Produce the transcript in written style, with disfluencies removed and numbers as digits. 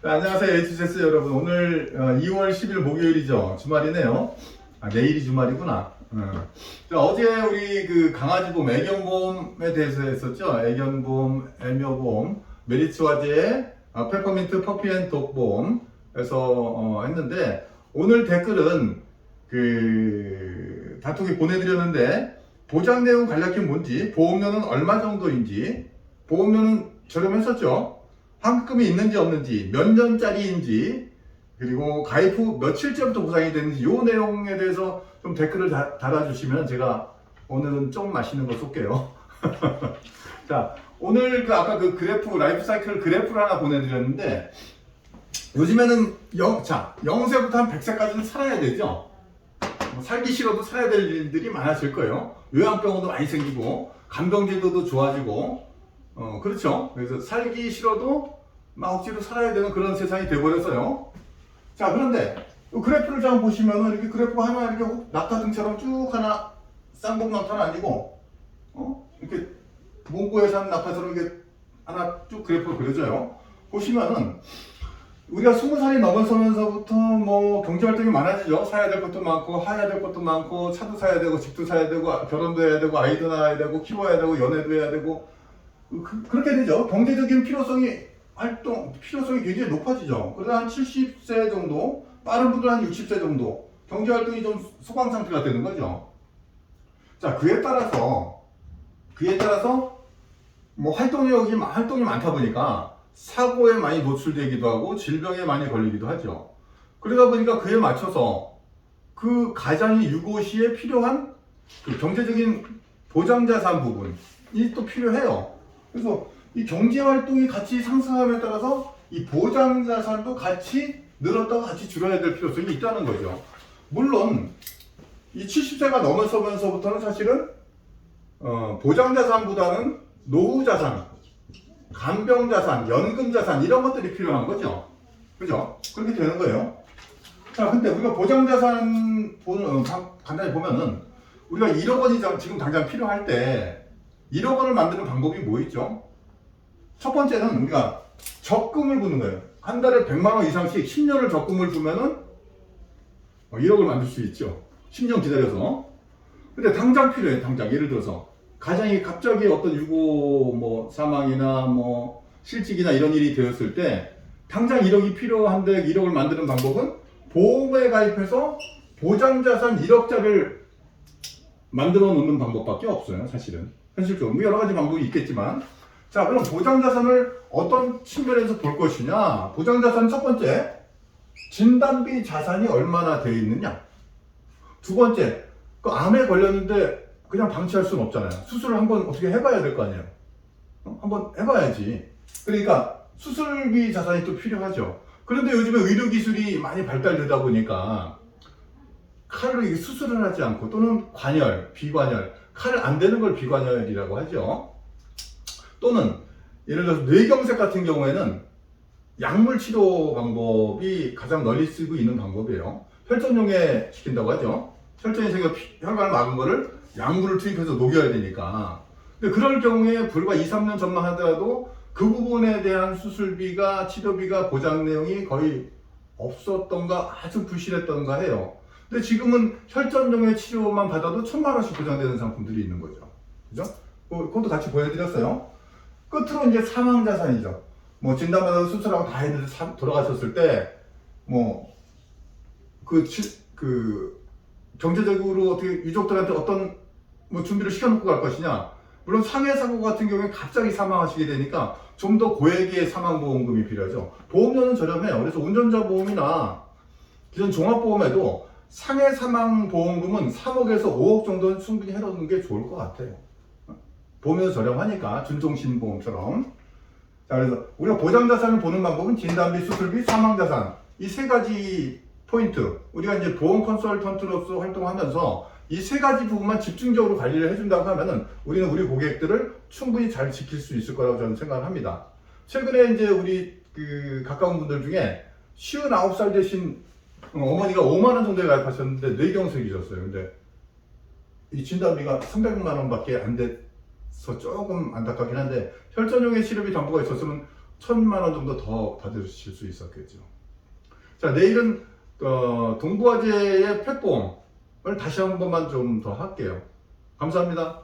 자, 안녕하세요. HCS 여러분. 오늘 2월 10일 목요일이죠. 주말이네요. 아, 내일이 주말이구나. 자, 어제 우리 그 강아지보험, 애견보험에 대해서 했었죠. 애견보험, 애묘보험, 메리츠화재, 페퍼민트 퍼피앤독보험에서 했는데, 오늘 댓글은 그 다투기 보내드렸는데, 보장 내용 간략히 뭔지, 보험료는 얼마 정도인지, 보험료는 저렴했었죠. 환급금이 있는지 없는지, 몇 년짜리인지, 그리고 가입 후 며칠째부터 보상이 되는지 이 내용에 대해서 좀 댓글을 달아주시면 제가 오늘은 좀 맛있는 거 쏠게요. 자, 오늘 아까 그 그래프, 라이프 사이클 그래프를 하나 보내드렸는데, 요즘에는 0세부터 한 100세까지는 살아야 되죠. 살기 싫어도 살아야 될 일들이 많아질 거예요. 요양병원도 많이 생기고, 간병제도도 좋아지고, 그렇죠. 그래서 살기 싫어도 막 억지로 살아야 되는 그런 세상이 돼버렸어요. 자, 그런데 그래프를 좀 보시면은 이렇게 그래프가 하나 이렇게 낙타등처럼 쭉 하나 쌍봉 낙타는 아니고, 이렇게 몽고에 사는 낙타처럼 이렇게 하나 쭉 그래프가 그려져요. 보시면은 우리가 20살이 넘어서면서부터 뭐 경제활동이 많아지죠. 사야 될 것도 많고, 하야 될 것도 많고, 차도 사야 되고, 집도 사야 되고, 결혼도 해야 되고, 아이도 낳아야 되고, 키워야 되고, 연애도 해야 되고, 그렇게 되죠. 경제적인 필요성이 굉장히 높아지죠. 그러다 한 70세 정도, 빠른 분들 한 60세 정도, 경제활동이 좀 소강 상태가 되는 거죠. 자, 그에 따라서, 뭐 활동이 많다 보니까 사고에 많이 노출되기도 하고, 질병에 많이 걸리기도 하죠. 그러다 보니까 그에 맞춰서 그 가장이 유고 시에 필요한 그 경제적인 보장자산 부분이 또 필요해요. 그래서 이 경제활동이 같이 상승함에 따라서 이 보장자산도 같이 늘었다가 같이 줄어야 될 필요성이 있다는 거죠. 물론 이 70세가 넘어서면서부터는 사실은 보장자산보다는 노후자산, 간병자산, 연금자산 이런 것들이 필요한 거죠. 그죠? 그렇게 되는 거예요. 자, 근데 우리가 보장자산 간단히 보면은 우리가 1억 원이 지금 당장 필요할 때 1억 원을 만드는 방법이 뭐 있죠? 첫 번째는 우리가 적금을 부는 거예요. 한 달에 100만 원 이상씩 10년을 적금을 부면은 1억을 만들 수 있죠. 10년 기다려서. 근데 당장 필요해요. 당장. 예를 들어서 가장이 갑자기 어떤 유고 뭐 사망이나 뭐 실직이나 이런 일이 되었을 때 당장 1억이 필요한데 1억을 만드는 방법은 보험에 가입해서 보장자산 1억짜리를 만들어 놓는 방법밖에 없어요. 사실은. 현실적으로. 뭐 여러 가지 방법이 있겠지만. 자, 그럼 보장자산을 어떤 측면에서 볼 것이냐? 보장자산 첫 번째, 진단비 자산이 얼마나 되어 있느냐? 두 번째, 그 암에 걸렸는데 그냥 방치할 수는 없잖아요. 수술을 한번 어떻게 해봐야 될 거 아니에요. 한번 해봐야지. 그러니까 수술비 자산이 또 필요하죠. 그런데 요즘에 의료기술이 많이 발달되다 보니까 칼로 수술을 하지 않고 또는 관열, 비관열, 칼을 안 대는 걸 비관열이라고 하죠. 또는 예를 들어서 뇌경색 같은 경우에는 약물 치료 방법이 가장 널리 쓰고 있는 방법이에요. 혈전용에 시킨다고 하죠. 혈전이 생겨 혈관을 막은 거를 약물을 투입해서 녹여야 되니까. 근데 그럴 경우에 불과 2, 3년 전만 하더라도 그 부분에 대한 수술비가, 치료비가 보장 내용이 거의 없었던가 아주 부실했던가 해요. 근데 지금은 혈전용의 치료만 받아도 1,000만 원씩 보장되는 상품들이 있는 거죠. 그죠? 그것도 같이 보여드렸어요. 끝으로 이제 사망자산이죠. 뭐 진단받아서 수술하고 다 했는데 돌아가셨을 때, 뭐, 경제적으로 어떻게 유족들한테 어떤 뭐 준비를 시켜놓고 갈 것이냐. 물론 상해사고 같은 경우에 갑자기 사망하시게 되니까 좀 더 고액의 사망보험금이 필요하죠. 보험료는 저렴해요. 그래서 운전자 보험이나 기존 종합보험에도 상해 사망보험금은 3억에서 5억 정도는 충분히 해놓는 게 좋을 것 같아요. 보험료 저렴하니까 준종신보험처럼. 자, 그래서 우리가 보장자산을 보는 방법은 진단비, 수술비, 사망자산 이 세 가지 포인트. 우리가 이제 보험 컨설턴트로서 활동하면서 이 세 가지 부분만 집중적으로 관리를 해준다고 하면은 우리는 우리 고객들을 충분히 잘 지킬 수 있을 거라고 저는 생각을 합니다. 최근에 이제 우리 가까운 분들 중에 59살 되신 어머니가 5만 원 정도에 가입하셨는데 뇌경색이셨어요. 근데 이 진단비가 300만 원밖에 안 돼서 조금 안타깝긴 한데 혈전용의 치료비 담보가 있었으면 1,000만 원 정도 더 받으실 수 있었겠죠. 자, 내일은 동부화재의 펫보험을 다시 한 번만 좀 더 할게요. 감사합니다.